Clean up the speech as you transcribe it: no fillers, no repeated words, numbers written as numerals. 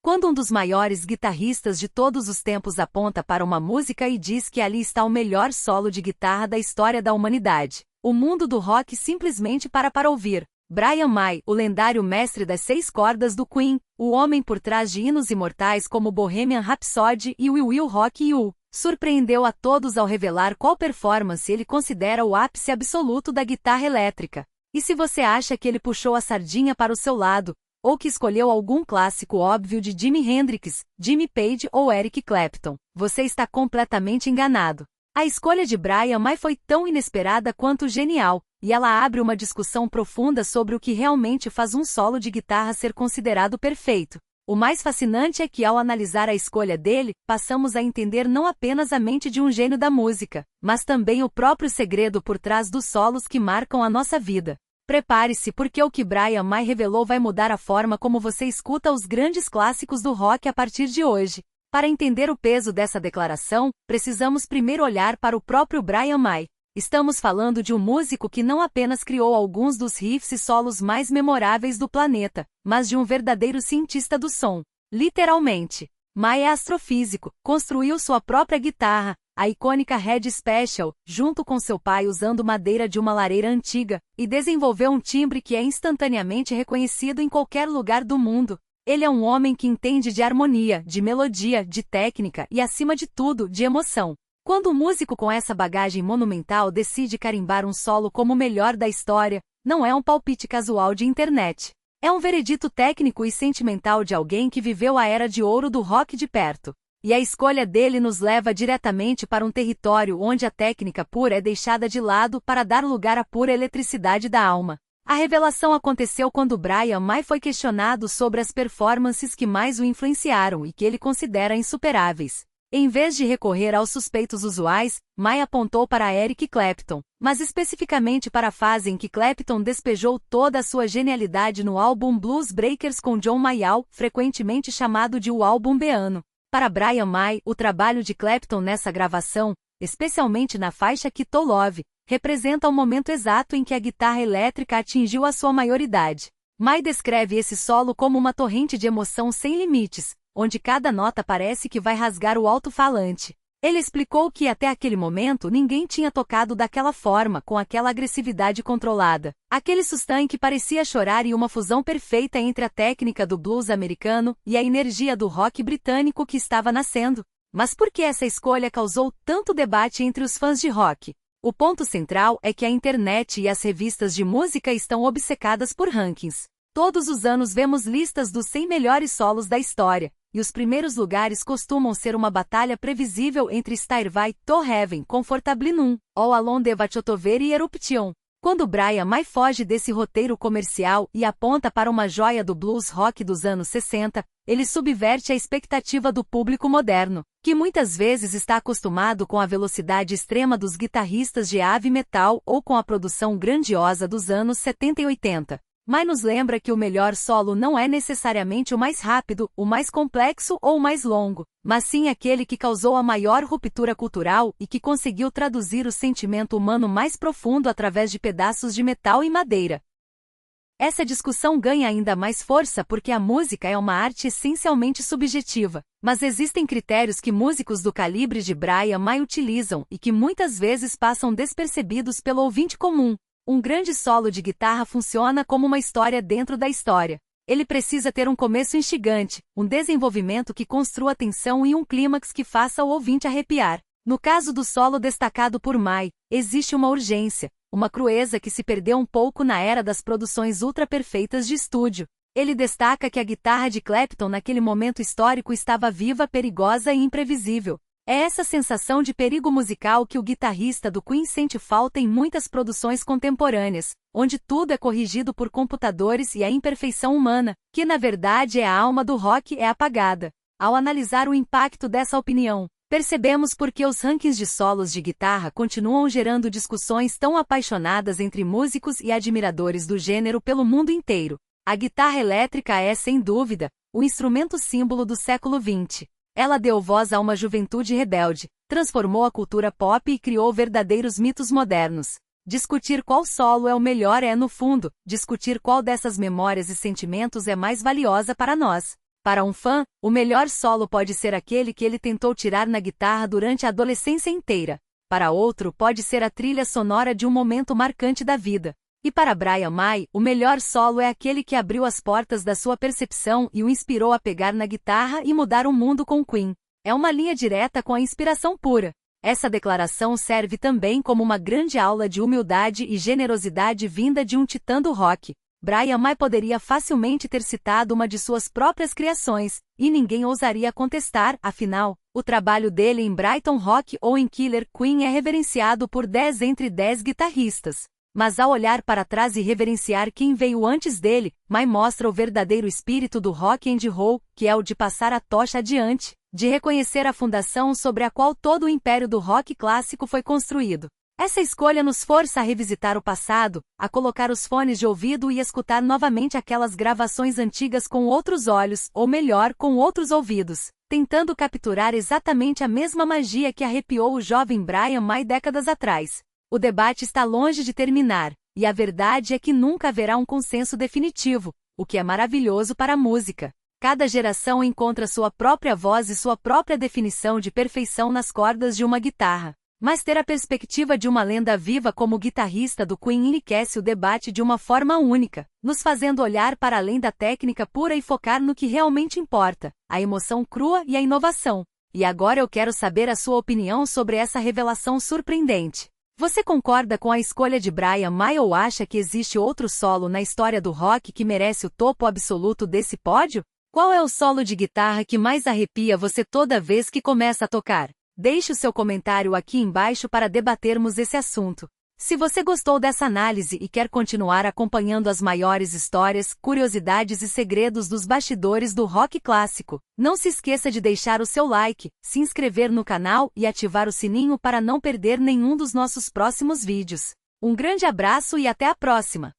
Quando um dos maiores guitarristas de todos os tempos aponta para uma música e diz que ali está o melhor solo de guitarra da história da humanidade, o mundo do rock simplesmente para ouvir. Brian May, o lendário mestre das 6 cordas do Queen, o homem por trás de hinos imortais como Bohemian Rhapsody e We Will Rock You, surpreendeu a todos ao revelar qual performance ele considera o ápice absoluto da guitarra elétrica. E se você acha que ele puxou a sardinha para o seu lado, ou que escolheu algum clássico óbvio de Jimi Hendrix, Jimmy Page ou Eric Clapton, você está completamente enganado. A escolha de Brian May foi tão inesperada quanto genial, e ela abre uma discussão profunda sobre o que realmente faz um solo de guitarra ser considerado perfeito. O mais fascinante é que, ao analisar a escolha dele, passamos a entender não apenas a mente de um gênio da música, mas também o próprio segredo por trás dos solos que marcam a nossa vida. Prepare-se, porque o que Brian May revelou vai mudar a forma como você escuta os grandes clássicos do rock a partir de hoje. Para entender o peso dessa declaração, precisamos primeiro olhar para o próprio Brian May. Estamos falando de um músico que não apenas criou alguns dos riffs e solos mais memoráveis do planeta, mas de um verdadeiro cientista do som. Literalmente. May é astrofísico, construiu sua própria guitarra, a icônica Red Special, junto com seu pai usando madeira de uma lareira antiga, e desenvolveu um timbre que é instantaneamente reconhecido em qualquer lugar do mundo. Ele é um homem que entende de harmonia, de melodia, de técnica e, acima de tudo, de emoção. Quando um músico com essa bagagem monumental decide carimbar um solo como o melhor da história, não é um palpite casual de internet. É um veredito técnico e sentimental de alguém que viveu a era de ouro do rock de perto. E a escolha dele nos leva diretamente para um território onde a técnica pura é deixada de lado para dar lugar à pura eletricidade da alma. A revelação aconteceu quando Brian May foi questionado sobre as performances que mais o influenciaram e que ele considera insuperáveis. Em vez de recorrer aos suspeitos usuais, May apontou para Eric Clapton, mas especificamente para a fase em que Clapton despejou toda a sua genialidade no álbum Blues Breakers com John Mayall, frequentemente chamado de o álbum Beano. Para Brian May, o trabalho de Clapton nessa gravação, especialmente na faixa Kito Love, representa o momento exato em que a guitarra elétrica atingiu a sua maioridade. May descreve esse solo como uma torrente de emoção sem limites, onde cada nota parece que vai rasgar o alto-falante. Ele explicou que até aquele momento ninguém tinha tocado daquela forma, com aquela agressividade controlada. Aquele sustain que parecia chorar e uma fusão perfeita entre a técnica do blues americano e a energia do rock britânico que estava nascendo. Mas por que essa escolha causou tanto debate entre os fãs de rock? O ponto central é que a internet e as revistas de música estão obcecadas por rankings. Todos os anos vemos listas dos 100 melhores solos da história, e os primeiros lugares costumam ser uma batalha previsível entre Stairway to Heaven, Comfortably Numb, All Alone de Vachotover e Eruption. Quando Brian May foge desse roteiro comercial e aponta para uma joia do blues rock dos anos 60, ele subverte a expectativa do público moderno, que muitas vezes está acostumado com a velocidade extrema dos guitarristas de heavy metal ou com a produção grandiosa dos anos 70 e 80. May nos lembra que o melhor solo não é necessariamente o mais rápido, o mais complexo ou o mais longo, mas sim aquele que causou a maior ruptura cultural e que conseguiu traduzir o sentimento humano mais profundo através de pedaços de metal e madeira. Essa discussão ganha ainda mais força porque a música é uma arte essencialmente subjetiva, mas existem critérios que músicos do calibre de Brian May utilizam e que muitas vezes passam despercebidos pelo ouvinte comum. Um grande solo de guitarra funciona como uma história dentro da história. Ele precisa ter um começo instigante, um desenvolvimento que construa tensão e um clímax que faça o ouvinte arrepiar. No caso do solo destacado por May, existe uma urgência, uma crueza que se perdeu um pouco na era das produções ultra-perfeitas de estúdio. Ele destaca que a guitarra de Clapton naquele momento histórico estava viva, perigosa e imprevisível. É essa sensação de perigo musical que o guitarrista do Queen sente falta em muitas produções contemporâneas, onde tudo é corrigido por computadores e a imperfeição humana, que na verdade é a alma do rock, é apagada. Ao analisar o impacto dessa opinião, percebemos por que os rankings de solos de guitarra continuam gerando discussões tão apaixonadas entre músicos e admiradores do gênero pelo mundo inteiro. A guitarra elétrica é, sem dúvida, o instrumento símbolo do século XX. Ela deu voz a uma juventude rebelde, transformou a cultura pop e criou verdadeiros mitos modernos. Discutir qual solo é o melhor é, no fundo, discutir qual dessas memórias e sentimentos é mais valiosa para nós. Para um fã, o melhor solo pode ser aquele que ele tentou tirar na guitarra durante a adolescência inteira. Para outro, pode ser a trilha sonora de um momento marcante da vida. E para Brian May, o melhor solo é aquele que abriu as portas da sua percepção e o inspirou a pegar na guitarra e mudar o mundo com Queen. É uma linha direta com a inspiração pura. Essa declaração serve também como uma grande aula de humildade e generosidade vinda de um titã do rock. Brian May poderia facilmente ter citado uma de suas próprias criações, e ninguém ousaria contestar, afinal, o trabalho dele em Brighton Rock ou em Killer Queen é reverenciado por 10 entre 10 guitarristas. Mas ao olhar para trás e reverenciar quem veio antes dele, May mostra o verdadeiro espírito do rock and roll, que é o de passar a tocha adiante, de reconhecer a fundação sobre a qual todo o império do rock clássico foi construído. Essa escolha nos força a revisitar o passado, a colocar os fones de ouvido e escutar novamente aquelas gravações antigas com outros olhos, ou melhor, com outros ouvidos, tentando capturar exatamente a mesma magia que arrepiou o jovem Brian May décadas atrás. O debate está longe de terminar, e a verdade é que nunca haverá um consenso definitivo, o que é maravilhoso para a música. Cada geração encontra sua própria voz e sua própria definição de perfeição nas cordas de uma guitarra. Mas ter a perspectiva de uma lenda viva como guitarrista do Queen enriquece o debate de uma forma única, nos fazendo olhar para além da técnica pura e focar no que realmente importa, a emoção crua e a inovação. E agora eu quero saber a sua opinião sobre essa revelação surpreendente. Você concorda com a escolha de Brian May ou acha que existe outro solo na história do rock que merece o topo absoluto desse pódio? Qual é o solo de guitarra que mais arrepia você toda vez que começa a tocar? Deixe o seu comentário aqui embaixo para debatermos esse assunto. Se você gostou dessa análise e quer continuar acompanhando as maiores histórias, curiosidades e segredos dos bastidores do rock clássico, não se esqueça de deixar o seu like, se inscrever no canal e ativar o sininho para não perder nenhum dos nossos próximos vídeos. Um grande abraço e até a próxima!